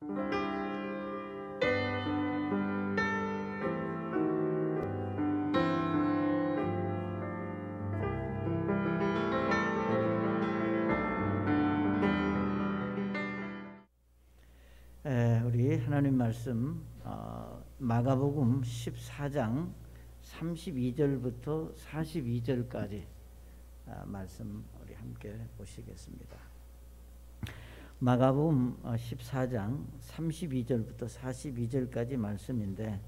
우리 하나님 말씀 마가복음 14장 32절부터 42절까지 말씀 우리 함께 보시겠습니다. 마가복음 14장 32절부터 42절까지 말씀인데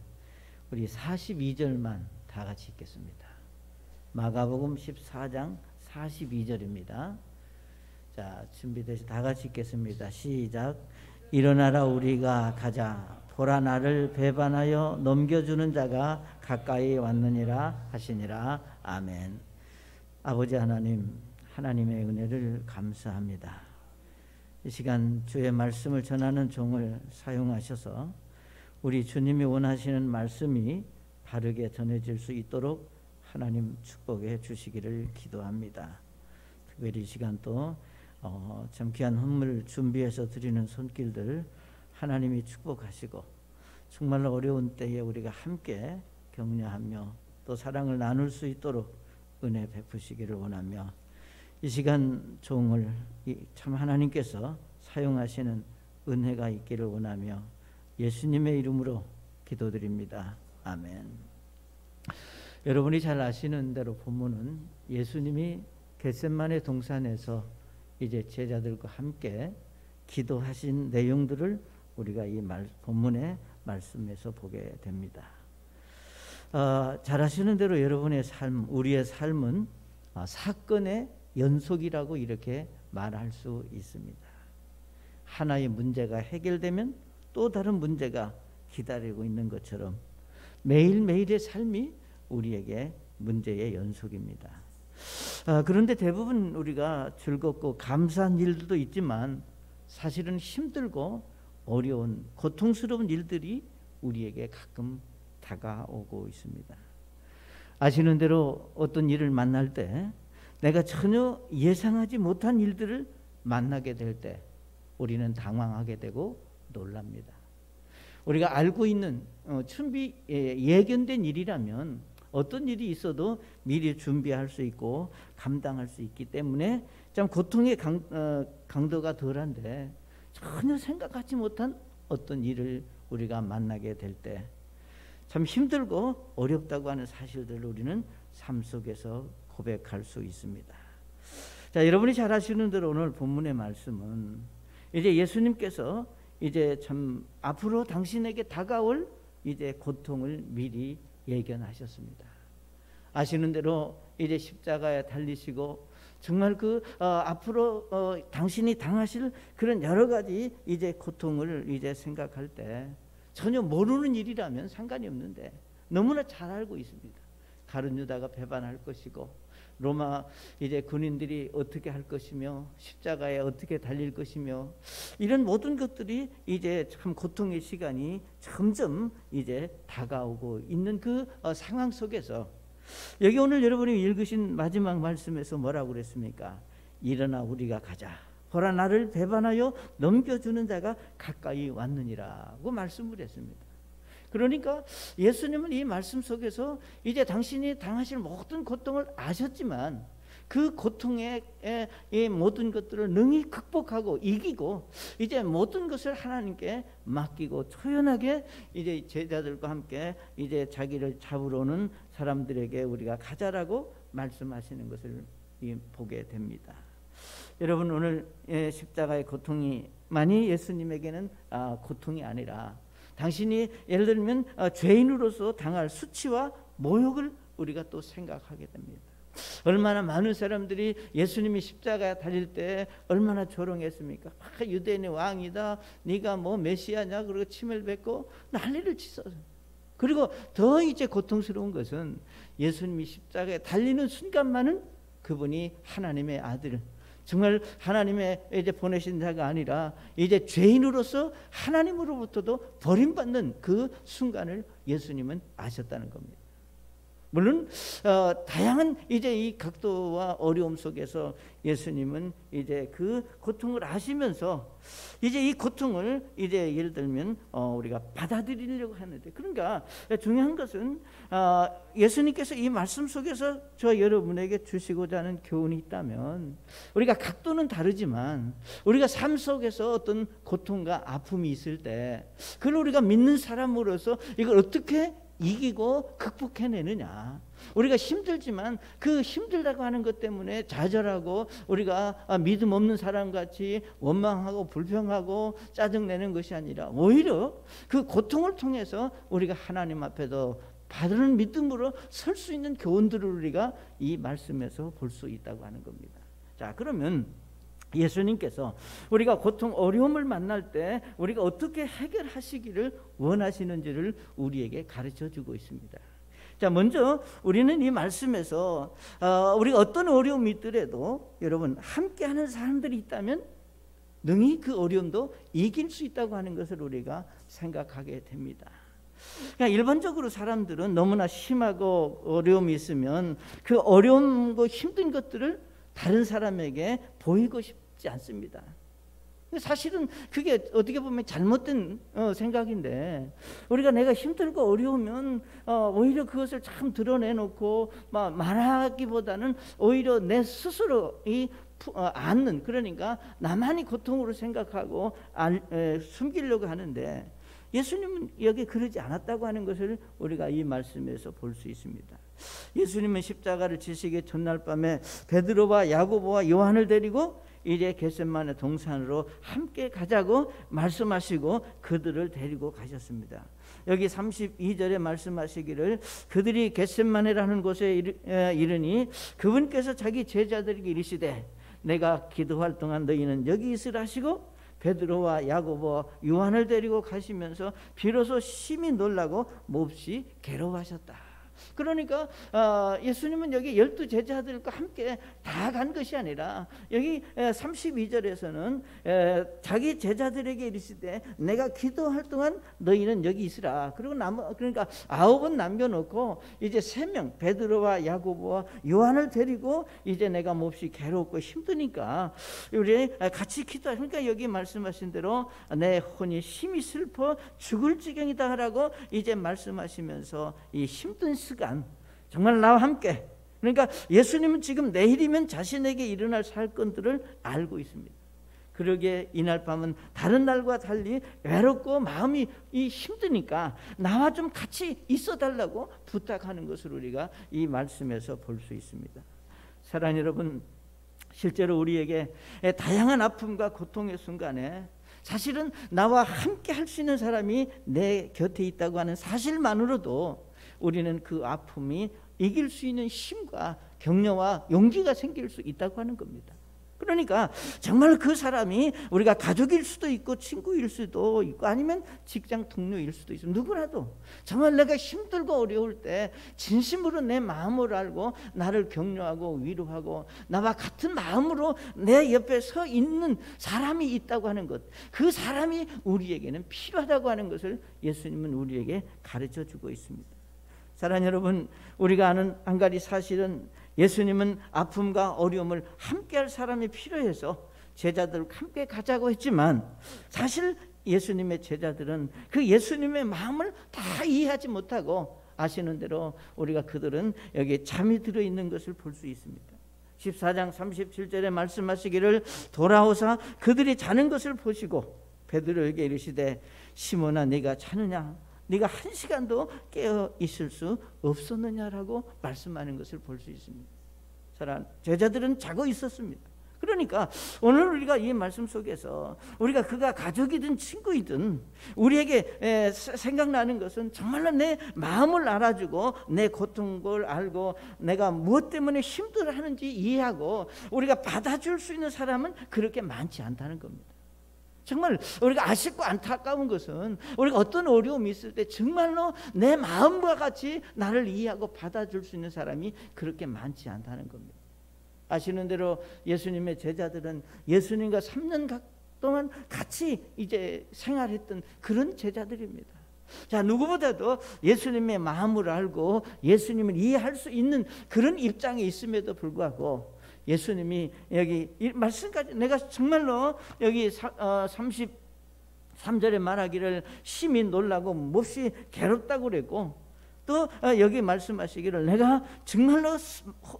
우리 42절만 다 같이 읽겠습니다. 마가복음 14장 42절입니다. 자, 준비되시 다 같이 읽겠습니다. 시작. 일어나라 우리가 가자. 보라 나를 배반하여 넘겨주는 자가 가까이 왔느니라 하시니라. 아멘. 아버지 하나님, 하나님의 은혜를 감사합니다. 이 시간 주의 말씀을 전하는 종을 사용하셔서 우리 주님이 원하시는 말씀이 바르게 전해질 수 있도록 하나님 축복해 주시기를 기도합니다. 특별히 이 시간 또 참 귀한 헌물 준비해서 드리는 손길들 하나님이 축복하시고 정말로 어려운 때에 우리가 함께 격려하며 또 사랑을 나눌 수 있도록 은혜 베푸시기를 원하며 이 시간 종을 참 하나님께서 사용하시는 은혜가 있기를 원하며 예수님의 이름으로 기도드립니다. 아멘. 여러분이 잘 아시는 대로 본문은 예수님이 겟세마네 동산에서 이제 제자들과 함께 기도하신 내용들을 우리가 이 본문의 말씀에서 보게 됩니다. 잘 아시는 대로 여러분의 삶, 우리의 삶은 사건의 연속이라고 이렇게 말할 수 있습니다. 하나의 문제가 해결되면 또 다른 문제가 기다리고 있는 것처럼 매일매일의 삶이 우리에게 문제의 연속입니다. 그런데 대부분 우리가 즐겁고 감사한 일들도 있지만 사실은 힘들고 어려운 고통스러운 일들이 우리에게 가끔 다가오고 있습니다. 아시는 대로 어떤 일을 만날 때 내가 전혀 예상하지 못한 일들을 만나게 될 때 우리는 당황하게 되고 놀랍니다. 우리가 알고 있는 준비 예견된 일이라면 어떤 일이 있어도 미리 준비할 수 있고 감당할 수 있기 때문에 참 고통의 강도가 덜한데 전혀 생각하지 못한 어떤 일을 우리가 만나게 될 때 참 힘들고 어렵다고 하는 사실들을 우리는 삶 속에서 고백할 수 있습니다. 자, 여러분이 잘 아시는 대로 오늘 본문의 말씀은 이제 예수님께서 이제 참 앞으로 당신에게 다가올 이제 고통을 미리 예견하셨습니다. 아시는 대로 이제 십자가에 달리시고 정말 앞으로 당신이 당하실 그런 여러 가지 이제 고통을 이제 생각할 때 전혀 모르는 일이라면 상관이 없는데 너무나 잘 알고 있습니다. 가룟 유다가 배반할 것이고 로마 이제 군인들이 어떻게 할 것이며 십자가에 어떻게 달릴 것이며 이런 모든 것들이 이제 참 고통의 시간이 점점 이제 다가오고 있는 그 상황 속에서 여기 오늘 여러분이 읽으신 마지막 말씀에서 뭐라고 그랬습니까? 일어나 우리가 가자. 보라 나를 배반하여 넘겨주는 자가 가까이 왔느니라고 말씀을 했습니다. 그러니까 예수님은 이 말씀 속에서 이제 당신이 당하실 모든 고통을 아셨지만 그 고통의 이 모든 것들을 능히 극복하고 이기고 이제 모든 것을 하나님께 맡기고 초연하게 이제 제자들과 함께 이제 자기를 잡으러 오는 사람들에게 우리가 가자라고 말씀하시는 것을 보게 됩니다. 여러분 오늘 십자가의 고통이 많이 예수님에게는 고통이 아니라 당신이 예를 들면 죄인으로서 당할 수치와 모욕을 우리가 또 생각하게 됩니다. 얼마나 많은 사람들이 예수님이 십자가에 달릴 때 얼마나 조롱했습니까? 유대인의 왕이다, 네가 뭐 메시아냐, 그리고 침을 뱉고 난리를 치서. 그리고 더 이제 고통스러운 것은 예수님이 십자가에 달리는 순간만은 그분이 하나님의 아들, 정말 하나님의 이제 보내신 자가 아니라 이제 죄인으로서 하나님으로부터도 버림받는 그 순간을 예수님은 아셨다는 겁니다. 물론 다양한 이제 이 각도와 어려움 속에서 예수님은 이제 그 고통을 아시면서 이제 이 고통을 이제 예를 들면 우리가 받아들이려고 하는데, 그러니까 중요한 것은 예수님께서 이 말씀 속에서 저 여러분에게 주시고자 하는 교훈이 있다면, 우리가 각도는 다르지만 우리가 삶 속에서 어떤 고통과 아픔이 있을 때 그걸 우리가 믿는 사람으로서 이걸 어떻게 이기고 극복해내느냐. 우리가 힘들지만 그 힘들다고 하는 것 때문에 좌절하고 우리가 믿음 없는 사람같이 원망하고 불평하고 짜증내는 것이 아니라 오히려 그 고통을 통해서 우리가 하나님 앞에도 받는 믿음으로 설 수 있는 교훈들을 우리가 이 말씀에서 볼 수 있다고 하는 겁니다. 자, 그러면 예수님께서 우리가 고통, 어려움을 만날 때 우리가 어떻게 해결하시기를 원하시는지를 우리에게 가르쳐 주고 있습니다. 자, 먼저 우리는 이 말씀에서 우리가 어떤 어려움이 있더라도 여러분 함께하는 사람들이 있다면 능히 그 어려움도 이길 수 있다고 하는 것을 우리가 생각하게 됩니다. 그러니까 일반적으로 사람들은 너무나 심하고 어려움이 있으면 그 어려움과 힘든 것들을 다른 사람에게 보이고 싶지 않습니다. 사실은 그게 어떻게 보면 잘못된 생각인데, 우리가 내가 힘들고 어려우면 오히려 그것을 참 드러내놓고 말하기보다는 오히려 내 스스로 안는, 그러니까 나만이 고통으로 생각하고 숨기려고 하는데, 예수님은 여기 그러지 않았다고 하는 것을 우리가 이 말씀에서 볼 수 있습니다. 예수님은 십자가를 지시기 전날 밤에 베드로와 야고보와 요한을 데리고 이제 겟세마네 동산으로 함께 가자고 말씀하시고 그들을 데리고 가셨습니다. 여기 32절에 말씀하시기를 그들이 겟세마네라는 곳에 이르니 그분께서 자기 제자들에게 이르시되 내가 기도할 동안 너희는 여기 있으라 하시고 베드로와 야고보와 요한을 데리고 가시면서 비로소 심히 놀라고 몹시 괴로워하셨다. 그러니까 예수님은 여기 12 제자들과 함께 다 간 것이 아니라 여기 32절에서는 자기 제자들에게 이르시되 내가 기도할 동안 너희는 여기 있으라. 그리고 그러니까 9은 남겨놓고 이제 3명 베드로와 야고보와 요한을 데리고 이제 내가 몹시 괴롭고 힘드니까 우리 같이 기도하. 그러니까 여기 말씀하신 대로 내 혼이 심히 슬퍼 죽을 지경이다 하라고 이제 말씀하시면서 이 힘든 시간 정말 나와 함께, 그러니까 예수님은 지금 내일이면 자신에게 일어날 사건들을 알고 있습니다. 그러기에 이날 밤은 다른 날과 달리 외롭고 마음이 힘드니까 나와 좀 같이 있어 달라고 부탁하는 것을 우리가 이 말씀에서 볼 수 있습니다. 사랑하는 여러분, 실제로 우리에게 다양한 아픔과 고통의 순간에 사실은 나와 함께 할 수 있는 사람이 내 곁에 있다고 하는 사실만으로도 우리는 그 아픔이 이길 수 있는 힘과 격려와 용기가 생길 수 있다고 하는 겁니다. 그러니까 정말 그 사람이 우리가 가족일 수도 있고 친구일 수도 있고 아니면 직장 동료일 수도 있고 누구라도 정말 내가 힘들고 어려울 때 진심으로 내 마음을 알고 나를 격려하고 위로하고 나와 같은 마음으로 내 옆에 서 있는 사람이 있다고 하는 것, 그 사람이 우리에게는 필요하다고 하는 것을 예수님은 우리에게 가르쳐 주고 있습니다. 사랑하는 여러분, 우리가 아는 한 가지 사실은 예수님은 아픔과 어려움을 함께할 사람이 필요해서 제자들과 함께 가자고 했지만 사실 예수님의 제자들은 그 예수님의 마음을 다 이해하지 못하고 아시는 대로 우리가 그들은 여기에 잠이 들어있는 것을 볼 수 있습니다. 14장 37절에 말씀하시기를 돌아오사 그들이 자는 것을 보시고 베드로에게 이르시되 시몬아 네가 자느냐? 네가 1시간도 깨어 있을 수 없었느냐라고 말씀하는 것을 볼 수 있습니다. 사랑하는 제자들은 자고 있었습니다. 그러니까 오늘 우리가 이 말씀 속에서 우리가 그가 가족이든 친구이든 우리에게 생각나는 것은 정말로 내 마음을 알아주고 내 고통을 알고 내가 무엇 때문에 힘들어하는지 이해하고 우리가 받아줄 수 있는 사람은 그렇게 많지 않다는 겁니다. 정말 우리가 아쉽고 안타까운 것은 우리가 어떤 어려움이 있을 때 정말로 내 마음과 같이 나를 이해하고 받아줄 수 있는 사람이 그렇게 많지 않다는 겁니다. 아시는 대로 예수님의 제자들은 예수님과 3년 동안 같이 이제 생활했던 그런 제자들입니다. 자, 누구보다도 예수님의 마음을 알고 예수님을 이해할 수 있는 그런 입장에 있음에도 불구하고 예수님이 여기 말씀까지 내가 정말로 여기 33절에 말하기를 심히 놀라고 몹시 괴롭다고 그랬고, 또 여기 말씀하시기를 내가 정말로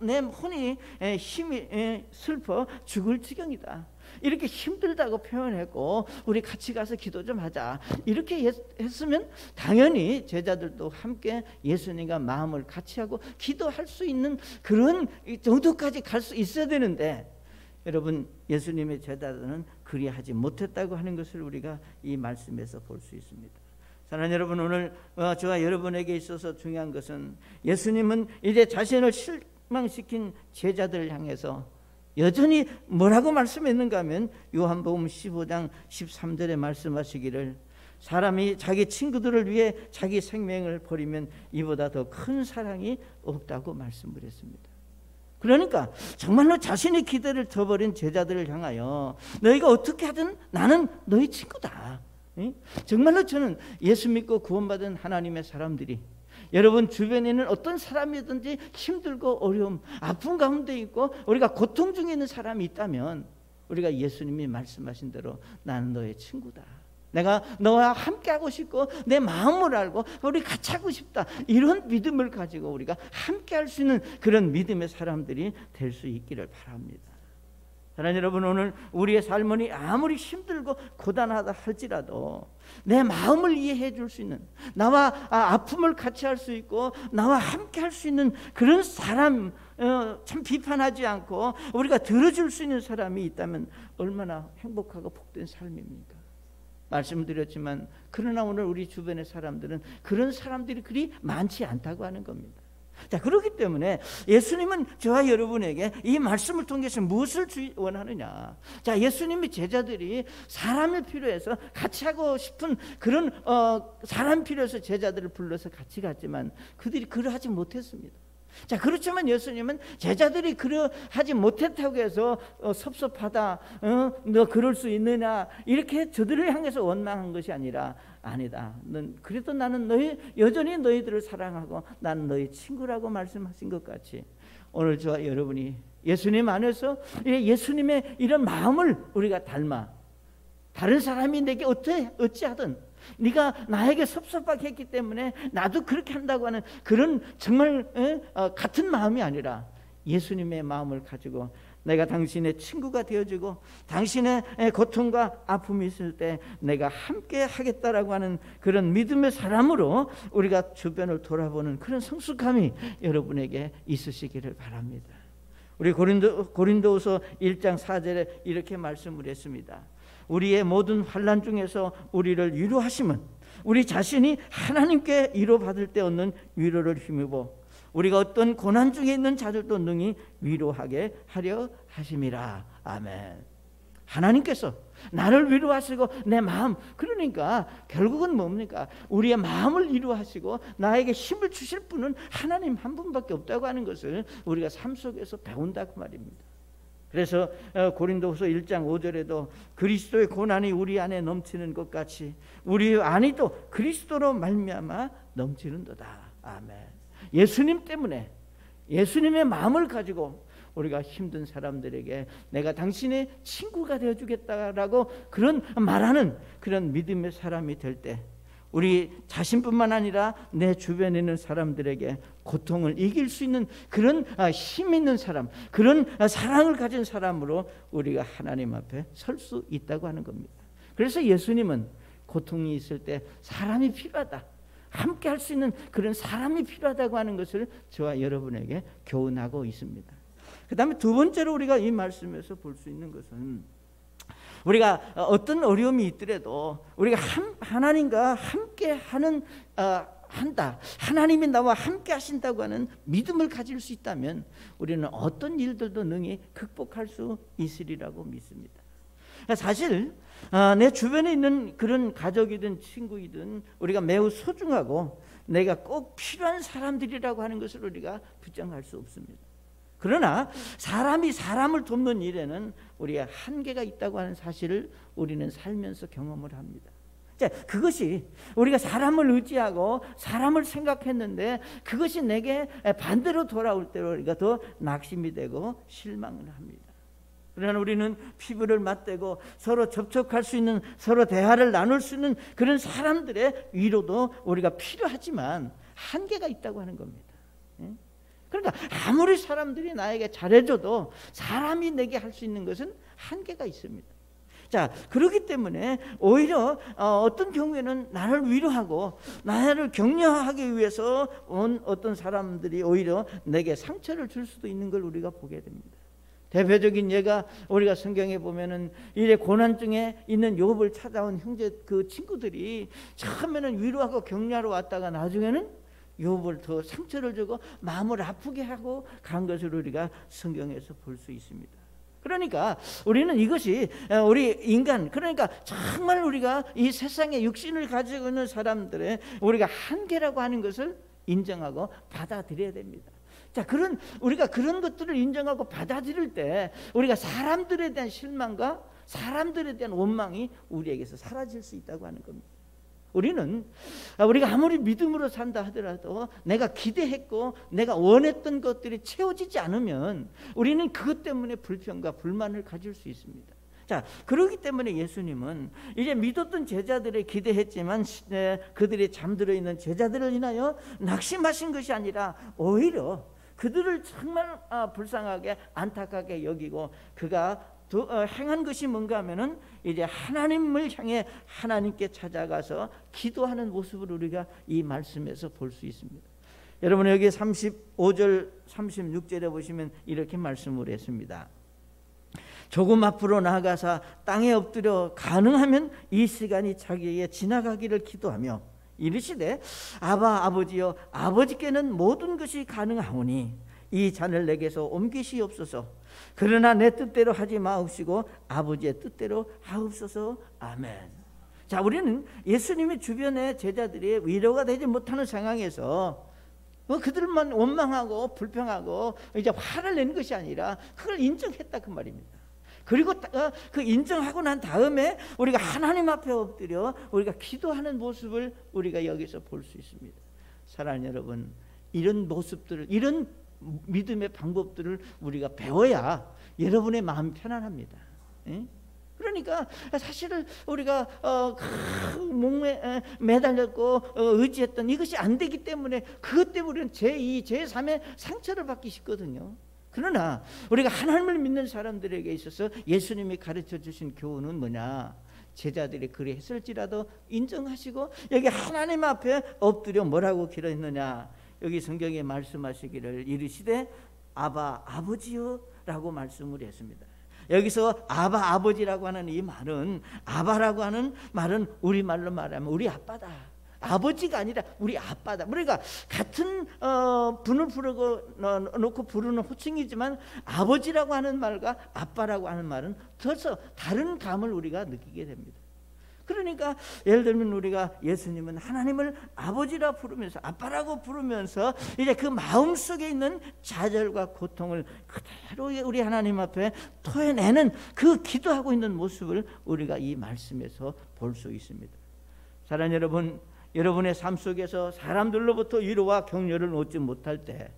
내 혼이 힘이 슬퍼 죽을 지경이다, 이렇게 힘들다고 표현했고, 우리 같이 가서 기도 좀 하자 이렇게 했으면 당연히 제자들도 함께 예수님과 마음을 같이 하고 기도할 수 있는 그런 정도까지 갈 수 있어야 되는데, 여러분 예수님의 제자들은 그리하지 못했다고 하는 것을 우리가 이 말씀에서 볼 수 있습니다. 사랑하는 여러분, 오늘 저와 여러분에게 있어서 중요한 것은 예수님은 이제 자신을 실망시킨 제자들을 향해서 여전히 뭐라고 말씀했는가 하면 요한복음 15장 13절에 말씀하시기를 사람이 자기 친구들을 위해 자기 생명을 버리면 이보다 더 큰 사랑이 없다고 말씀을 했습니다. 그러니까 정말로 자신의 기대를 저버린 제자들을 향하여 너희가 어떻게 하든 나는 너희 친구다. 정말로 저는 예수 믿고 구원받은 하나님의 사람들이 여러분 주변에 있는 어떤 사람이든지 힘들고 어려움, 아픈 가운데 있고 우리가 고통 중에 있는 사람이 있다면 우리가 예수님이 말씀하신 대로 나는 너의 친구다, 내가 너와 함께 하고 싶고 내 마음을 알고 우리 같이 하고 싶다, 이런 믿음을 가지고 우리가 함께 할 수 있는 그런 믿음의 사람들이 될 수 있기를 바랍니다. 사랑하는 여러분, 오늘 우리의 삶이 아무리 힘들고 고단하다 할지라도 내 마음을 이해해 줄 수 있는, 나와 아픔을 같이 할 수 있고 나와 함께 할 수 있는 그런 사람, 참 비판하지 않고 우리가 들어줄 수 있는 사람이 있다면 얼마나 행복하고 복된 삶입니까? 말씀드렸지만 그러나 오늘 우리 주변의 사람들은 그런 사람들이 그리 많지 않다고 하는 겁니다. 자, 그렇기 때문에 예수님은 저와 여러분에게 이 말씀을 통해서 무엇을 원하느냐? 자, 예수님의 제자들이 사람이 필요해서 같이 하고 싶은 그런 사람이 필요해서 제자들을 불러서 같이 갔지만 그들이 그러하지 못했습니다. 자, 그렇지만 예수님은 제자들이 그러하지 못했다고 해서 섭섭하다, 너 그럴 수 있느냐, 이렇게 저들을 향해서 원망한 것이 아니라 아니다, 그래도 나는 여전히 너희들을 사랑하고 나는 너희 친구라고 말씀하신 것 같이 오늘 저와 여러분이 예수님 안에서 예수님의 이런 마음을 우리가 닮아 다른 사람이 내게 어찌하든 네가 나에게 섭섭하게 했기 때문에 나도 그렇게 한다고 하는 그런 정말 같은 마음이 아니라 예수님의 마음을 가지고 내가 당신의 친구가 되어주고 당신의 고통과 아픔이 있을 때 내가 함께 하겠다라고 하는 그런 믿음의 사람으로 우리가 주변을 돌아보는 그런 성숙함이 여러분에게 있으시기를 바랍니다. 우리 고린도후서 1장 4절에 이렇게 말씀을 했습니다. 우리의 모든 환난 중에서 우리를 위로하심은 우리 자신이 하나님께 위로받을 때 얻는 위로를 힘입어 우리가 어떤 고난 중에 있는 자들도 능히 위로하게 하려 하심이라. 아멘. 하나님께서 나를 위로하시고 내 마음, 그러니까 결국은 뭡니까? 우리의 마음을 위로하시고 나에게 힘을 주실 분은 하나님 한 분밖에 없다고 하는 것을 우리가 삶 속에서 배운다고 말입니다. 그래서 고린도후서 1장 5절에도 그리스도의 고난이 우리 안에 넘치는 것 같이 우리 안이 또 그리스도로 말미암아 넘치는도다. 아멘. 예수님 때문에 예수님의 마음을 가지고 우리가 힘든 사람들에게 내가 당신의 친구가 되어주겠다라고 그런 말하는 그런 믿음의 사람이 될 때 우리 자신뿐만 아니라 내 주변에 있는 사람들에게 고통을 이길 수 있는 그런 힘 있는 사람, 그런 사랑을 가진 사람으로 우리가 하나님 앞에 설 수 있다고 하는 겁니다. 그래서 예수님은 고통이 있을 때 사람이 필요하다, 함께 할 수 있는 그런 사람이 필요하다고 하는 것을 저와 여러분에게 교훈하고 있습니다. 그 다음에 두 번째로 우리가 이 말씀에서 볼 수 있는 것은 우리가 어떤 어려움이 있더라도 우리가 하나님과 함께 한다, 하나님이 나와 함께 하신다고 하는 믿음을 가질 수 있다면 우리는 어떤 일들도 능히 극복할 수 있으리라고 믿습니다. 사실 내 주변에 있는 그런 가족이든 친구이든 우리가 매우 소중하고 내가 꼭 필요한 사람들이라고 하는 것을 우리가 부정할 수 없습니다. 그러나 사람이 사람을 돕는 일에는 우리가 한계가 있다고 하는 사실을 우리는 살면서 경험을 합니다. 자, 그것이 우리가 사람을 의지하고 사람을 생각했는데 그것이 내게 반대로 돌아올 때 우리가 더 낙심이 되고 실망을 합니다. 그러나 우리는 피부를 맞대고 서로 접촉할 수 있는, 서로 대화를 나눌 수 있는 그런 사람들의 위로도 우리가 필요하지만 한계가 있다고 하는 겁니다. 그러니까 아무리 사람들이 나에게 잘해줘도 사람이 내게 할 수 있는 것은 한계가 있습니다. 자, 그렇기 때문에 오히려 어떤 경우에는 나를 위로하고 나를 격려하기 위해서 온 어떤 사람들이 오히려 내게 상처를 줄 수도 있는 걸 우리가 보게 됩니다. 대표적인 예가 우리가 성경에 보면은 이래 고난 중에 있는 욥을 찾아온 형제 그 친구들이 처음에는 위로하고 격려하러 왔다가 나중에는 욥을 더 상처를 주고 마음을 아프게 하고 간 것을 우리가 성경에서 볼 수 있습니다. 그러니까 우리는 이것이 우리 인간, 그러니까 정말 우리가 이 세상에 육신을 가지고 있는 사람들의 우리가 한계라고 하는 것을 인정하고 받아들여야 됩니다. 자, 우리가 그런 것들을 인정하고 받아들일 때 우리가 사람들에 대한 실망과 사람들에 대한 원망이 우리에게서 사라질 수 있다고 하는 겁니다. 우리가 아무리 믿음으로 산다 하더라도 내가 기대했고 내가 원했던 것들이 채워지지 않으면 우리는 그것 때문에 불평과 불만을 가질 수 있습니다. 자, 그렇기 때문에 예수님은 이제 믿었던 제자들의 기대했지만 그들이 잠들어 있는 제자들을 인하여 낙심하신 것이 아니라 오히려 그들을 정말 불쌍하게 안타깝게 여기고 그가 행한 것이 뭔가 하면은 이제 하나님을 향해 하나님께 찾아가서 기도하는 모습을 우리가 이 말씀에서 볼 수 있습니다. 여러분 여기 35절 36절에 보시면 이렇게 말씀을 했습니다. 조금 앞으로 나아가사 땅에 엎드려 가능하면 이 시간이 자기에게 지나가기를 기도하며 이르시되 아바 아버지여 아버지께는 모든 것이 가능하오니 이 잔을 내게서 옮기시옵소서. 그러나 내 뜻대로 하지 마옵시고 아버지의 뜻대로 하옵소서. 아멘. 자, 우리는 예수님의 주변의 제자들이 위로가 되지 못하는 상황에서 그들만 원망하고 불평하고 이제 화를 내는 것이 아니라 그걸 인정했다 그 말입니다. 그리고 그 인정하고 난 다음에 우리가 하나님 앞에 엎드려 우리가 기도하는 모습을 우리가 여기서 볼 수 있습니다. 사랑하는 여러분, 이런 모습들을, 이런 믿음의 방법들을 우리가 배워야 여러분의 마음이 편안합니다. 그러니까 사실은 우리가 몸에 매달렸고 의지했던 이것이 안 되기 때문에 그것 때문에 우리는 제2, 제3의 상처를 받기 쉽거든요. 그러나 우리가 하나님을 믿는 사람들에게 있어서 예수님이 가르쳐 주신 교훈은 뭐냐? 제자들이 그리 했을지라도 인정하시고 여기 하나님 앞에 엎드려 뭐라고 기도했느냐? 여기 성경에 말씀하시기를 이르시되 아바 아버지요 라고 말씀을 했습니다. 여기서 아바 아버지라고 하는 이 말은, 아바라고 하는 말은 우리말로 말하면 우리 아빠다, 아버지가 아니라 우리 아빠다. 그러니까 같은 분을 놓고 부르는 호칭이지만 아버지라고 하는 말과 아빠라고 하는 말은 벌써 다른 감을 우리가 느끼게 됩니다. 그러니까 예를 들면 우리가 예수님은 하나님을 아버지라 부르면서 아빠라고 부르면서 이제 그 마음속에 있는 좌절과 고통을 그대로 우리 하나님 앞에 토해내는 그 기도하고 있는 모습을 우리가 이 말씀에서 볼 수 있습니다. 사랑하는 여러분, 여러분의 삶 속에서 사람들로부터 위로와 격려를 얻지 못할 때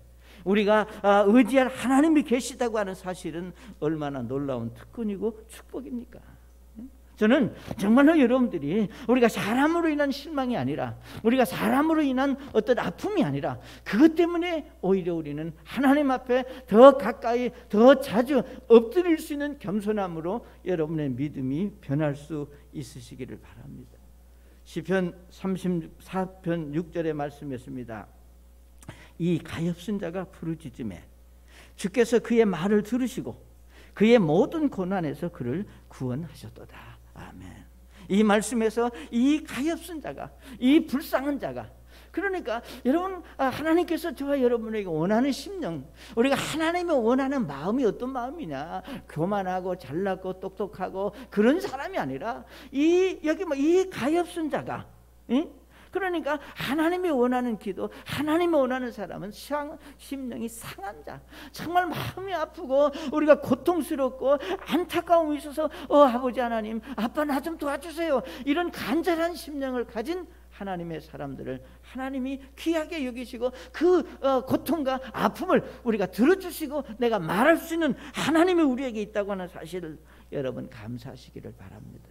우리가 의지할 하나님이 계시다고 하는 사실은 얼마나 놀라운 특권이고 축복입니까? 저는 정말로 여러분들이 우리가 사람으로 인한 실망이 아니라 우리가 사람으로 인한 어떤 아픔이 아니라 그것 때문에 오히려 우리는 하나님 앞에 더 가까이 더 자주 엎드릴 수 있는 겸손함으로 여러분의 믿음이 변할 수 있으시기를 바랍니다. 시편 34편 6절의 말씀이었습니다. 이 가엾은 자가 부르짖음에 주께서 그의 말을 들으시고 그의 모든 고난에서 그를 구원하셨도다. 아멘. 이 말씀에서 이 가엾은 자가, 이 불쌍한 자가, 그러니까 여러분 하나님께서 저와 여러분에게 원하는 심령, 우리가 하나님이 원하는 마음이 어떤 마음이냐? 교만하고 잘났고 똑똑하고 그런 사람이 아니라 여기 이 가엾은 자가, 그러니까 하나님이 원하는 기도, 하나님이 원하는 사람은 심령이 상한 자, 정말 마음이 아프고 우리가 고통스럽고 안타까움이 있어서 아버지 하나님, 아빠 나 좀 도와주세요, 이런 간절한 심령을 가진 하나님의 사람들을 하나님이 귀하게 여기시고 그 고통과 아픔을 우리가 들어주시고 내가 말할 수 있는 하나님이 우리에게 있다고 하는 사실을 여러분 감사하시기를 바랍니다.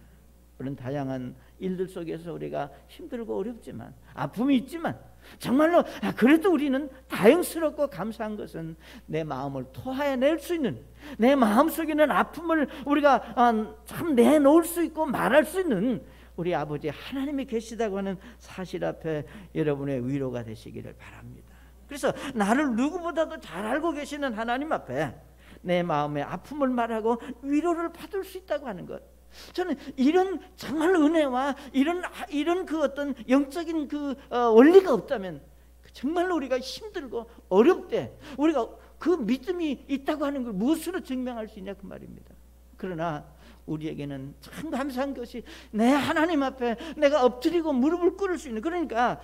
그런 다양한 일들 속에서 우리가 힘들고 어렵지만 아픔이 있지만 정말로 그래도 우리는 다행스럽고 감사한 것은 내 마음을 토해낼 수 있는, 내 마음속에 있는 아픔을 우리가 참 내놓을 수 있고 말할 수 있는 우리 아버지 하나님이 계시다고 하는 사실 앞에 여러분의 위로가 되시기를 바랍니다. 그래서 나를 누구보다도 잘 알고 계시는 하나님 앞에 내 마음의 아픔을 말하고 위로를 받을 수 있다고 하는 것, 저는 이런 정말 은혜와 이런 그 어떤 영적인 그 원리가 없다면 정말로 우리가 힘들고 어렵 때 우리가 그 믿음이 있다고 하는 걸 무엇으로 증명할 수 있냐 그 말입니다. 그러나 우리에게는 참 감사한 것이 내 하나님 앞에 내가 엎드리고 무릎을 꿇을 수 있는, 그러니까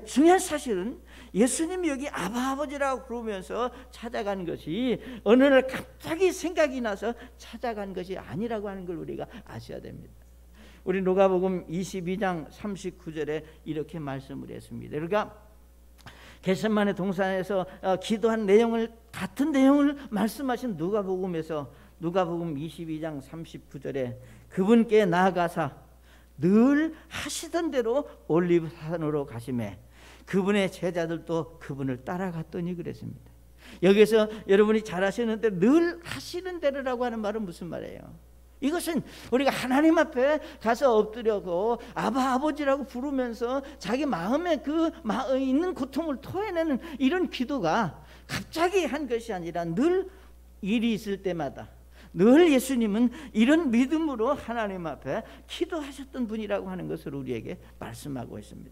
중요한 사실은 예수님이 여기 아버지라고 부르면서 찾아간 것이 어느 날 갑자기 생각이 나서 찾아간 것이 아니라고 하는 걸 우리가 아셔야 됩니다. 우리 누가복음 22장 39절에 이렇게 말씀을 했습니다. 그러니까 겟세마네 동산에서 기도한 내용을, 같은 내용을 말씀하신 누가복음 22장 39절에 그분께 나아가사 늘 하시던 대로 올리브산으로 가시매 그분의 제자들도 그분을 따라갔더니 그랬습니다. 여기서 여러분이 잘 아시는데 늘 하시는 대로라고 하는 말은 무슨 말이에요? 이것은 우리가 하나님 앞에 가서 엎드려고 아버지라고 부르면서 자기 마음에 그 있는 고통을 토해내는 이런 기도가 갑자기 한 것이 아니라 늘 일이 있을 때마다 늘 예수님은 이런 믿음으로 하나님 앞에 기도하셨던 분이라고 하는 것을 우리에게 말씀하고 있습니다.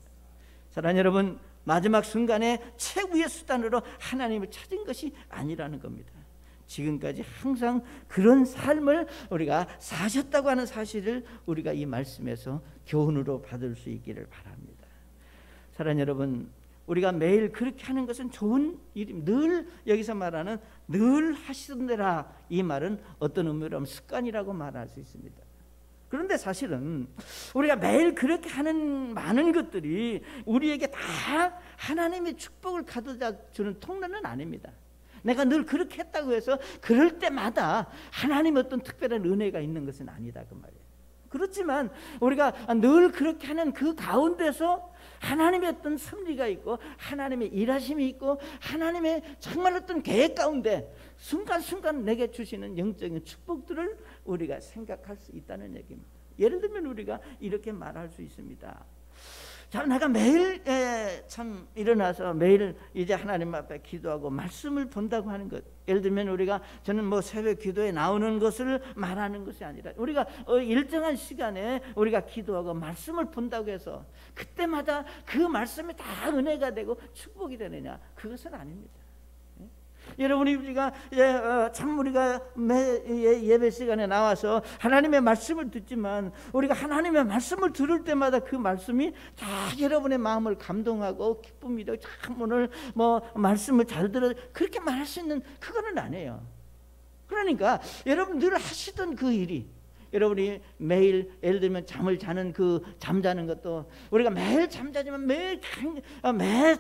사랑하는 여러분, 마지막 순간에 최후의 수단으로 하나님을 찾은 것이 아니라는 겁니다. 지금까지 항상 그런 삶을 우리가 사셨다고 하는 사실을 우리가 이 말씀에서 교훈으로 받을 수 있기를 바랍니다. 사랑하는 여러분, 우리가 매일 그렇게 하는 것은 좋은 일입니다. 늘 여기서 말하는 늘 하시던 대라, 이 말은 어떤 의미로 하면 습관이라고 말할 수 있습니다. 그런데 사실은 우리가 매일 그렇게 하는 많은 것들이 우리에게 다 하나님의 축복을 가져다 주는 통로는 아닙니다. 내가 늘 그렇게 했다고 해서 그럴 때마다 하나님의 어떤 특별한 은혜가 있는 것은 아니다 그 말이에요. 그렇지만 우리가 늘 그렇게 하는 그 가운데서 하나님의 어떤 섭리가 있고 하나님의 일하심이 있고 하나님의 정말 어떤 계획 가운데 순간순간 내게 주시는 영적인 축복들을 우리가 생각할 수 있다는 얘기입니다. 예를 들면 우리가 이렇게 말할 수 있습니다. 자, 내가 매일 참 일어나서 매일 이제 하나님 앞에 기도하고 말씀을 본다고 하는 것. 예를 들면 저는 뭐 새벽 기도에 나오는 것을 말하는 것이 아니라 우리가 일정한 시간에 우리가 기도하고 말씀을 본다고 해서 그때마다 그 말씀이 다 은혜가 되고 축복이 되느냐, 그것은 아닙니다. 여러분이 우리가 매 예배 시간에 나와서 하나님의 말씀을 듣지만 우리가 하나님의 말씀을 들을 때마다 그 말씀이 다 여러분의 마음을 감동하고 기쁨이 되고 참 오늘 뭐 말씀을 잘 들어 그렇게 말할 수 있는 그거는 아니에요. 그러니까 여러분 늘 하시던 그 일이, 여러분이 매일 예를 들면 잠을 자는 그 잠자는 것도 우리가 매일 잠자지만 매일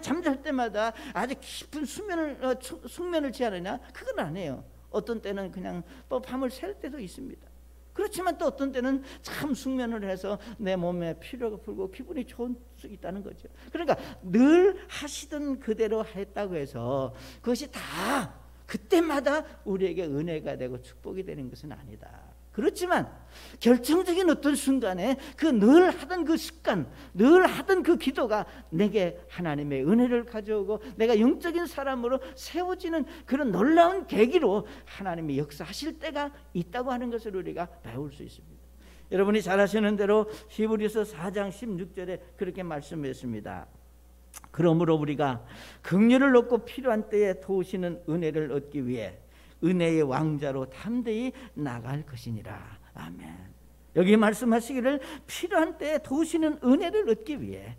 잠잘 때마다 아주 깊은 숙면을 취하느냐, 그건 아니에요. 어떤 때는 그냥 또 밤을 샐 때도 있습니다. 그렇지만 또 어떤 때는 참 숙면을 해서 내 몸에 피로가 풀고 기분이 좋을 수 있다는 거죠. 그러니까 늘 하시던 그대로 했다고 해서 그것이 다 그때마다 우리에게 은혜가 되고 축복이 되는 것은 아니다. 그렇지만 결정적인 어떤 순간에 그 늘 하던 그 습관, 늘 하던 그 기도가 내게 하나님의 은혜를 가져오고 내가 영적인 사람으로 세워지는 그런 놀라운 계기로 하나님이 역사하실 때가 있다고 하는 것을 우리가 배울 수 있습니다. 여러분이 잘 아시는 대로 히브리서 4장 16절에 그렇게 말씀했습니다. 그러므로 우리가 긍휼을 얻고 필요한 때에 도우시는 은혜를 얻기 위해 은혜의 왕자로 담대히 나갈 것이니라. 아멘. 여기 말씀하시기를 필요한 때에 도우시는 은혜를 얻기 위해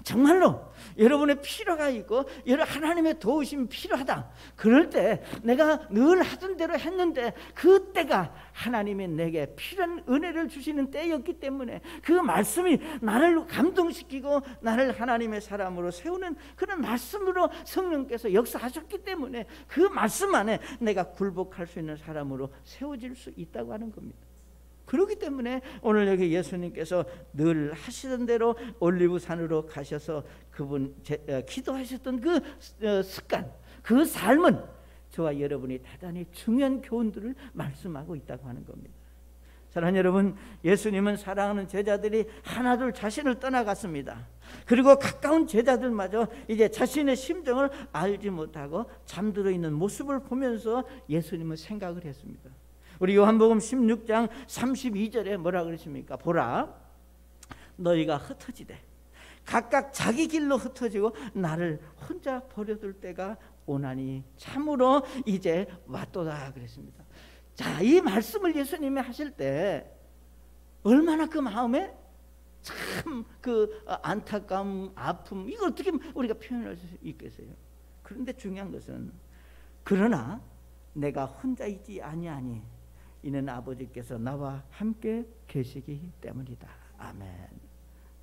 정말로 여러분의 필요가 있고 하나님의 도우심이 필요하다. 그럴 때 내가 늘 하던 대로 했는데 그때가 하나님이 내게 필요한 은혜를 주시는 때였기 때문에 그 말씀이 나를 감동시키고 나를 하나님의 사람으로 세우는 그런 말씀으로 성령께서 역사하셨기 때문에 그 말씀 안에 내가 굴복할 수 있는 사람으로 세워질 수 있다고 하는 겁니다. 그렇기 때문에 오늘 여기 예수님께서 늘 하시던 대로 올리브산으로 가셔서 그분 기도하셨던 그 습관, 그 삶은 저와 여러분이 대단히 중요한 교훈들을 말씀하고 있다고 하는 겁니다. 사랑하는 여러분, 예수님은 사랑하는 제자들이 하나둘 자신을 떠나갔습니다. 그리고 가까운 제자들마저 이제 자신의 심정을 알지 못하고 잠들어 있는 모습을 보면서 예수님은 생각을 했습니다. 우리 요한복음 16장 32절에 뭐라 그러십니까? 보라, 너희가 흩어지되 각각 자기 길로 흩어지고 나를 혼자 버려둘 때가 오나니 참으로 이제 왔도다 그랬습니다. 자, 이 말씀을 예수님이 하실 때 얼마나 그 마음에 참 그 안타까움, 아픔, 이걸 어떻게 우리가 표현할 수 있겠어요? 그런데 중요한 것은 그러나 내가 혼자 있지 아니하니 이는 아버지께서 나와 함께 계시기 때문이다. 아멘.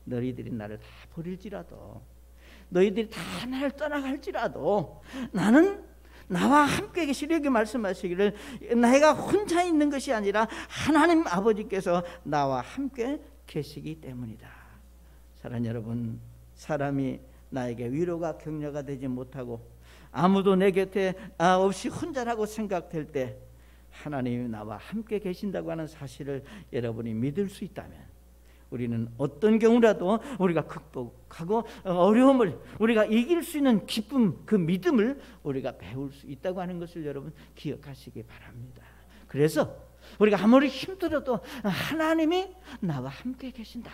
너희들이 나를 다 버릴지라도, 너희들이 다 나를 떠나갈지라도 나는 나와 함께 계시려고 말씀하시기를, 내가 혼자 있는 것이 아니라 하나님 아버지께서 나와 함께 계시기 때문이다. 사랑하는 여러분, 사람이 나에게 위로가 격려가 되지 못하고 아무도 내 곁에 없이 혼자라고 생각될 때 하나님이 나와 함께 계신다고 하는 사실을 여러분이 믿을 수 있다면 우리는 어떤 경우라도 우리가 극복하고 어려움을 우리가 이길 수 있는 기쁨, 그 믿음을 우리가 배울 수 있다고 하는 것을 여러분 기억하시기 바랍니다. 그래서 우리가 아무리 힘들어도 하나님이 나와 함께 계신다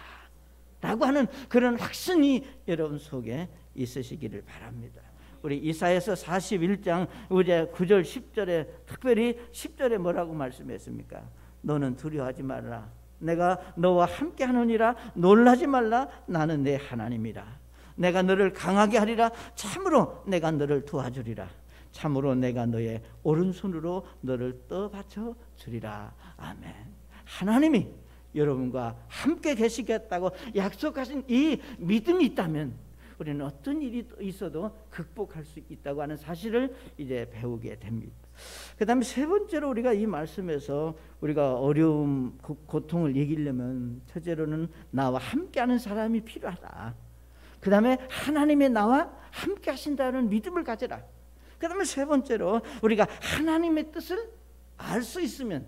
라고 하는 그런 확신이 여러분 속에 있으시기를 바랍니다. 우리 이사야서 41장 9절 10절에 특별히 10절에 뭐라고 말씀했습니까? 너는 두려워하지 말라, 내가 너와 함께 하느니라. 놀라지 말라, 나는 내 하나님이라. 내가 너를 강하게 하리라. 참으로 내가 너를 도와주리라. 참으로 내가 너의 오른손으로 너를 떠받쳐 주리라. 아멘. 하나님이 여러분과 함께 계시겠다고 약속하신 이 믿음이 있다면 우리는 어떤 일이 있어도 극복할 수 있다고 하는 사실을 이제 배우게 됩니다. 그 다음에 세 번째로 우리가 이 말씀에서 우리가 어려움, 고통을 이기려면 첫째로는 나와 함께하는 사람이 필요하다. 그 다음에 하나님의 나와 함께 하신다는 믿음을 가져라. 그 다음에 세 번째로 우리가 하나님의 뜻을 알 수 있으면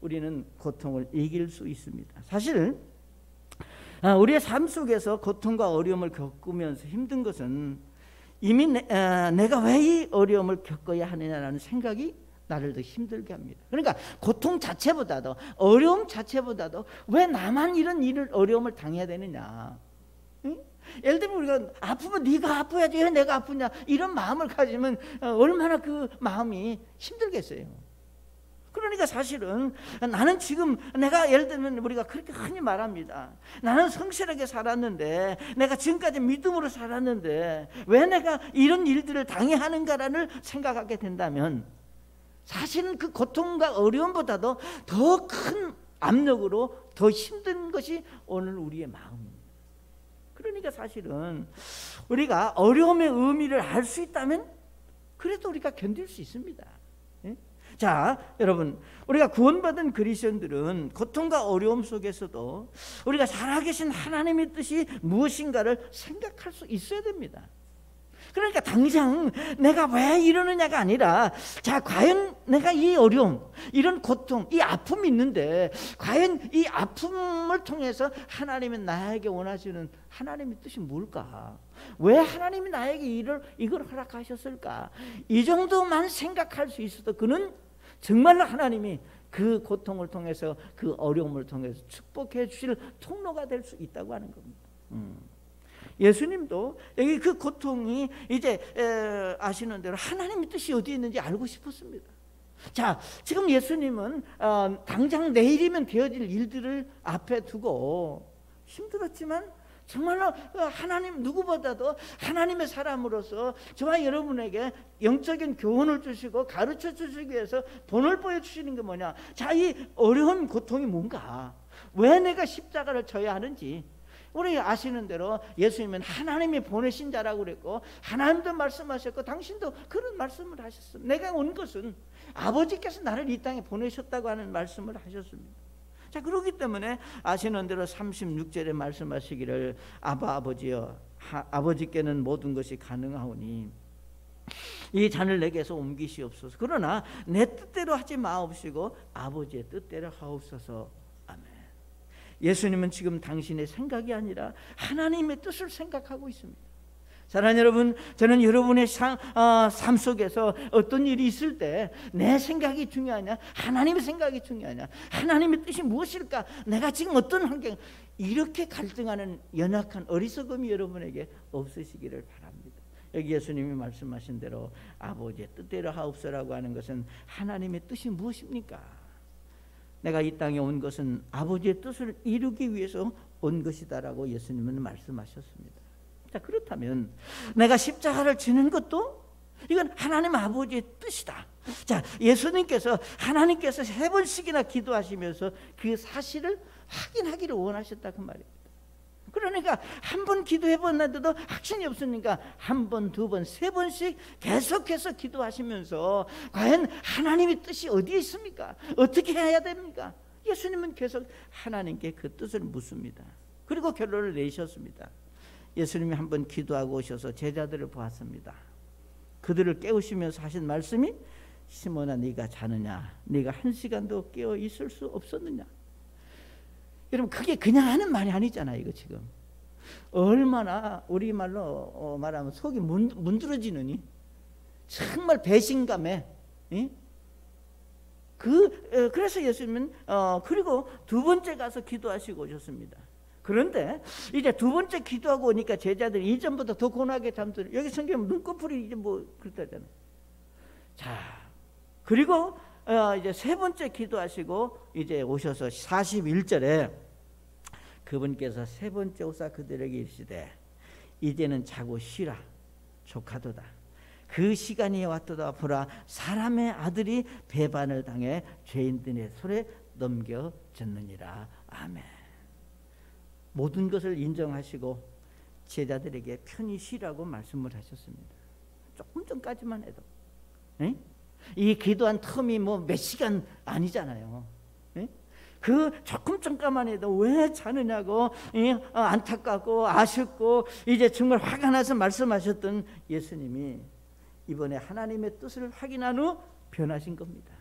우리는 고통을 이길 수 있습니다. 사실 우리의 삶 속에서 고통과 어려움을 겪으면서 힘든 것은 이미 내가 왜 이 어려움을 겪어야 하느냐라는 생각이 나를 더 힘들게 합니다. 그러니까 고통 자체보다도, 어려움 자체보다도 왜 나만 이런 어려움을 당해야 되느냐. 응? 예를 들면 우리가 아프면 네가 아파야지 왜 내가 아프냐, 이런 마음을 가지면 얼마나 그 마음이 힘들겠어요. 그러니까 사실은 나는 지금, 내가 예를 들면 우리가 그렇게 흔히 말합니다. 나는 성실하게 살았는데, 내가 지금까지 믿음으로 살았는데 왜 내가 이런 일들을 당해야 하는가라는 생각하게 된다면 사실은 그 고통과 어려움보다도 더 큰 압력으로 더 힘든 것이 오늘 우리의 마음입니다. 그러니까 사실은 우리가 어려움의 의미를 알 수 있다면 그래도 우리가 견딜 수 있습니다. 자, 여러분, 우리가 구원받은 그리스도인들은 고통과 어려움 속에서도 우리가 살아계신 하나님의 뜻이 무엇인가를 생각할 수 있어야 됩니다. 그러니까 당장 내가 왜 이러느냐가 아니라, 자, 과연 내가 이 어려움, 이런 고통, 이 아픔이 있는데 과연 이 아픔을 통해서 하나님이 나에게 원하시는 하나님의 뜻이 뭘까? 왜 하나님이 나에게 이걸 허락하셨을까? 이 정도만 생각할 수 있어도 그는 정말로 하나님이 그 고통을 통해서, 그 어려움을 통해서 축복해 주실 통로가 될 수 있다고 하는 겁니다. 예수님도 여기 그 고통이 이제 아시는 대로 하나님의 뜻이 어디에 있는지 알고 싶었습니다. 자, 지금 예수님은 당장 내일이면 되어질 일들을 앞에 두고 힘들었지만 정말로 하나님 누구보다도 하나님의 사람으로서 저와 여러분에게 영적인 교훈을 주시고 가르쳐 주시기 위해서 본을 보여주시는 게 뭐냐? 자, 이 어려운 고통이 뭔가, 왜 내가 십자가를 져야 하는지. 우리 아시는 대로 예수님은 하나님이 보내신 자라고 그랬고, 하나님도 말씀하셨고 당신도 그런 말씀을 하셨습니다. 내가 온 것은 아버지께서 나를 이 땅에 보내셨다고 하는 말씀을 하셨습니다. 자, 그렇기 때문에 아시는 대로 36절에 말씀하시기를 아바 아버지여, 아버지께는 모든 것이 가능하오니 이 잔을 내게서 옮기시옵소서. 그러나 내 뜻대로 하지 마옵시고 아버지의 뜻대로 하옵소서. 아멘. 예수님은 지금 당신의 생각이 아니라 하나님의 뜻을 생각하고 있습니다. 사랑하는 여러분, 저는 여러분의 삶 속에서 어떤 일이 있을 때 내 생각이 중요하냐, 하나님의 생각이 중요하냐, 하나님의 뜻이 무엇일까, 내가 지금 어떤 환경, 이렇게 갈등하는 연약한 어리석음이 여러분에게 없으시기를 바랍니다. 여기 예수님이 말씀하신 대로 아버지의 뜻대로 하옵소서라고 하는 것은 하나님의 뜻이 무엇입니까? 내가 이 땅에 온 것은 아버지의 뜻을 이루기 위해서 온 것이다라고 예수님은 말씀하셨습니다. 자, 그렇다면 내가 십자가를 지는 것도 이건 하나님 아버지의 뜻이다. 자, 예수님께서 하나님께서 3번씩이나 기도하시면서 그 사실을 확인하기를 원하셨다 그 말입니다. 그러니까 한 번 기도해봤는데도 확신이 없으니까 한 번, 두 번, 3번씩 계속해서 기도하시면서 과연 하나님의 뜻이 어디에 있습니까? 어떻게 해야 됩니까? 예수님은 계속 하나님께 그 뜻을 묻습니다. 그리고 결론을 내셨습니다. 예수님이 한번 기도하고 오셔서 제자들을 보았습니다. 그들을 깨우시면서 하신 말씀이 시몬아, 네가 자느냐? 네가 1시간도 깨어 있을 수 없었느냐? 여러분, 그게 그냥 하는 말이 아니잖아요. 이거 지금 얼마나 우리말로 말하면 속이 문드러지느니 정말 배신감에, 그래서 예수님은 그리고 2번째 가서 기도하시고 오셨습니다. 그런데 이제 2번째 기도하고 오니까 제자들이 이전보다 더 고나게 잠들어. 여기 성경에 눈꺼풀이 이제 뭐 그렇다잖아요. 자, 그리고 이제 3번째 기도하시고 이제 오셔서 41절에 그분께서 3번째 오사 그들에게 이르시되 이제는 자고 쉬라. 족하도다. 그 시간이 왔도다. 보라, 사람의 아들이 배반을 당해 죄인들의 손에 넘겨졌느니라. 아멘. 모든 것을 인정하시고 제자들에게 편히 쉬라고 말씀을 하셨습니다. 조금 전까지만 해도 이 기도한 텀이 뭐 몇 시간 아니잖아요. 그 조금 전까만 해도 왜 자느냐고 안타깝고 아쉽고 이제 정말 화가 나서 말씀하셨던 예수님이 이번에 하나님의 뜻을 확인한 후 변하신 겁니다.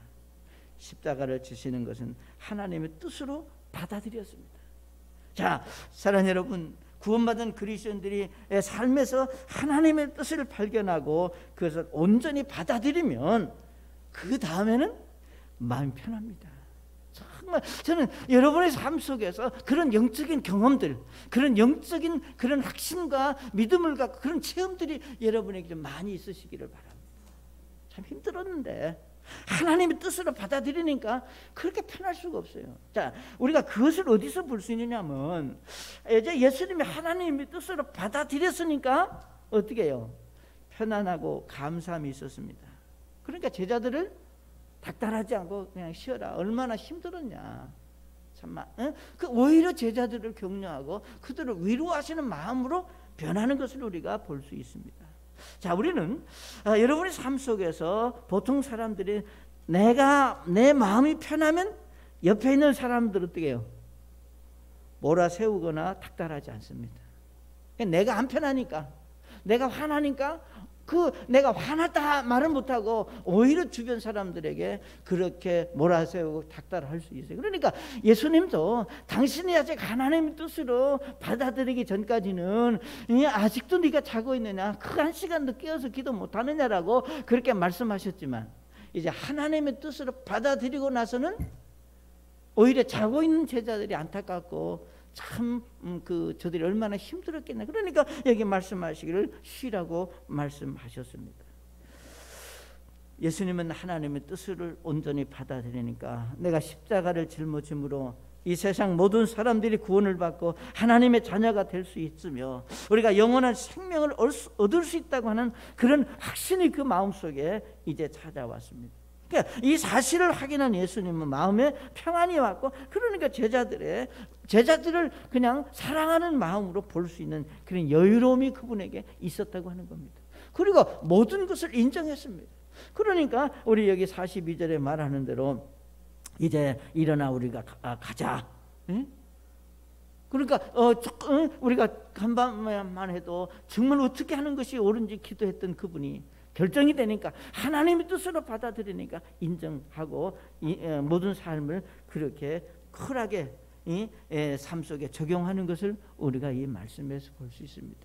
십자가를 지시는 것은 하나님의 뜻으로 받아들였습니다. 자, 사랑하는 여러분, 구원받은 그리스도인들이 삶에서 하나님의 뜻을 발견하고 그것을 온전히 받아들이면 그 다음에는 마음이 편합니다. 정말 저는 여러분의 삶 속에서 그런 영적인 경험들, 그런 영적인 그런 확신과 믿음을 갖고 그런 체험들이 여러분에게 좀 많이 있으시기를 바랍니다. 참 힘들었는데 하나님의 뜻으로 받아들이니까 그렇게 편할 수가 없어요. 자, 우리가 그것을 어디서 볼 수 있느냐면 이제 예수님이 하나님의 뜻으로 받아들였으니까 어떻게 해요? 편안하고 감사함이 있었습니다. 그러니까 제자들을 닥달하지 않고 그냥 쉬어라. 얼마나 힘들었냐. 참만, 그 오히려 제자들을 격려하고 그들을 위로하시는 마음으로 변하는 것을 우리가 볼 수 있습니다. 자, 우리는 여러분의 삶 속에서 보통 사람들이 내 마음이 편하면 옆에 있는 사람들 어떻게 해요? 몰아세우거나 닥달하지 않습니다. 내가 안 편하니까, 내가 화나니까 내가 화났다 말을 못하고 오히려 주변 사람들에게 그렇게 몰아세우고 닥달할 수 있어요. 그러니까 예수님도 당신이 아직 하나님의 뜻으로 받아들이기 전까지는 아직도 네가 자고 있느냐, 그 1시간도 깨어서 기도 못하느냐라고 그렇게 말씀하셨지만 이제 하나님의 뜻으로 받아들이고 나서는 오히려 자고 있는 제자들이 안타깝고 참 저들이 얼마나 힘들었겠나. 그러니까 여기 말씀하시기를 쉬라고 말씀하셨습니다. 예수님은 하나님의 뜻을 온전히 받아들이니까 내가 십자가를 짊어짐으로 이 세상 모든 사람들이 구원을 받고 하나님의 자녀가 될 수 있으며 우리가 영원한 생명을 얻을 수 있다고 하는 그런 확신이 그 마음속에 이제 찾아왔습니다. 그러니까 이 사실을 확인한 예수님은 마음에 평안이 왔고, 그러니까 제자들을 그냥 사랑하는 마음으로 볼 수 있는 그런 여유로움이 그분에게 있었다고 하는 겁니다. 그리고 모든 것을 인정했습니다. 그러니까 우리 여기 42절에 말하는 대로 이제 일어나 우리가 가자. 응? 그러니까 우리가 간밤만 해도 정말 어떻게 하는 것이 옳은지 기도했던 그분이 결정이 되니까, 하나님의 뜻으로 받아들이니까 인정하고 모든 삶을 그렇게 쿨하게 삶 속에 적용하는 것을 우리가 이 말씀에서 볼 수 있습니다.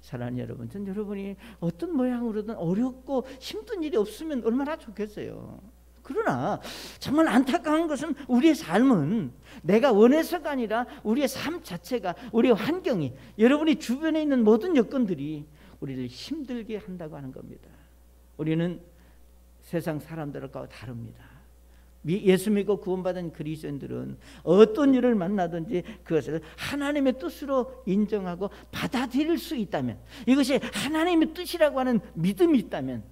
사랑하는 여러분, 전 여러분이 어떤 모양으로든 어렵고 힘든 일이 없으면 얼마나 좋겠어요. 그러나 정말 안타까운 것은 우리의 삶은 내가 원해서가 아니라 우리의 삶 자체가, 우리의 환경이, 여러분이 주변에 있는 모든 여건들이 우리를 힘들게 한다고 하는 겁니다. 우리는 세상 사람들과 다릅니다. 예수 믿고 구원받은 그리스도인들은 어떤 일을 만나든지 그것을 하나님의 뜻으로 인정하고 받아들일 수 있다면, 이것이 하나님의 뜻이라고 하는 믿음이 있다면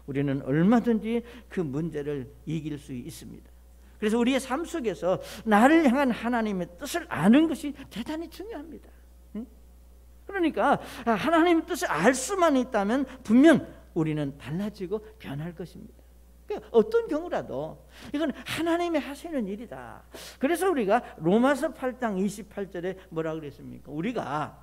우리는 얼마든지 그 문제를 이길 수 있습니다. 그래서 우리의 삶 속에서 나를 향한 하나님의 뜻을 아는 것이 대단히 중요합니다. 그러니까 하나님의 뜻을 알 수만 있다면 분명 우리는 달라지고 변할 것입니다. 어떤 경우라도 이건 하나님이 하시는 일이다. 그래서 우리가 로마서 8장 28절에 뭐라 그랬습니까? 우리가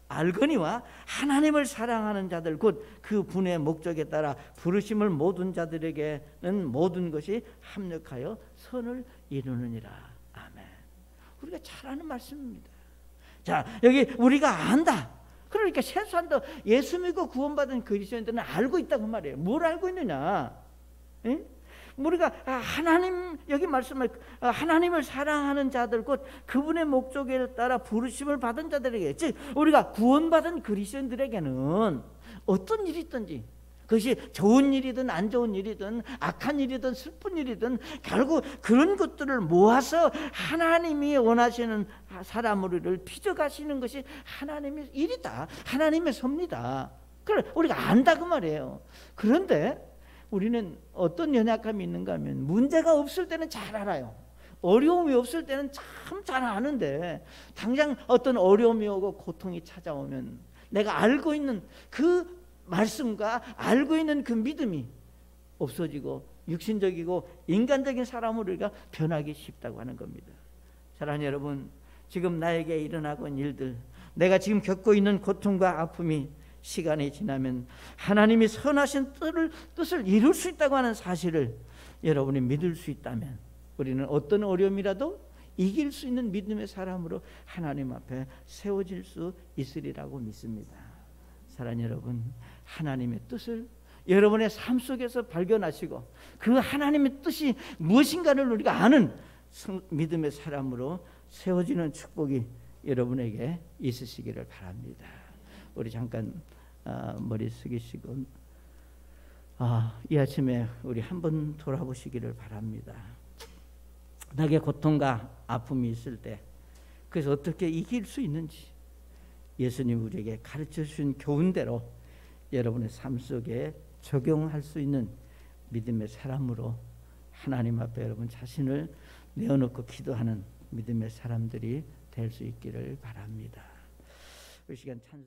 알거니와 하나님을 사랑하는 자들 곧 그 분의 목적에 따라 부르심을 모든 자들에게는 모든 것이 합력하여 선을 이루느니라. 아멘. 우리가 잘 아는 말씀입니다. 자, 여기 우리가 안다. 그러니까 최소한도 예수 믿고 구원받은 그리스도인들은 알고 있다고 말이에요. 뭘 알고 있느냐? 우리가 하나님, 여기 말씀을 하나님을 사랑하는 자들 곧 그분의 목적에 따라 부르심을 받은 자들에게, 즉 우리가 구원받은 그리스도인들에게는 어떤 일이 있든지, 그것이 좋은 일이든 안 좋은 일이든 악한 일이든 슬픈 일이든 결국 그런 것들을 모아서 하나님이 원하시는 사람을 빚어가시는 것이 하나님의 일이다, 하나님의 섭니다. 그래 우리가 안다 그 말이에요. 그런데 우리는 어떤 연약함이 있는가 하면, 문제가 없을 때는 잘 알아요. 어려움이 없을 때는 참 잘 아는데 당장 어떤 어려움이 오고 고통이 찾아오면 내가 알고 있는 그 말씀과 알고 있는 그 믿음이 없어지고 육신적이고 인간적인 사람으로 우리가 변하기 쉽다고 하는 겁니다. 사랑하는 여러분, 지금 나에게 일어나고 있는 일들, 내가 지금 겪고 있는 고통과 아픔이 시간이 지나면 하나님이 선하신 뜻을 이룰 수 있다고 하는 사실을 여러분이 믿을 수 있다면 우리는 어떤 어려움이라도 이길 수 있는 믿음의 사람으로 하나님 앞에 세워질 수 있으리라고 믿습니다. 사랑하는 여러분, 하나님의 뜻을 여러분의 삶 속에서 발견하시고 그 하나님의 뜻이 무엇인가를 우리가 아는 믿음의 사람으로 세워지는 축복이 여러분에게 있으시기를 바랍니다. 우리 잠깐 머리 숙이시고 이 아침에 우리 한번 돌아보시기를 바랍니다. 나에게 고통과 아픔이 있을 때 그래서 어떻게 이길 수 있는지 예수님 우리에게 가르쳐 주신 교훈대로 여러분의 삶 속에 적용할 수 있는 믿음의 사람으로 하나님 앞에 여러분 자신을 내어놓고 기도하는 믿음의 사람들이 될 수 있기를 바랍니다. 이 시간 찬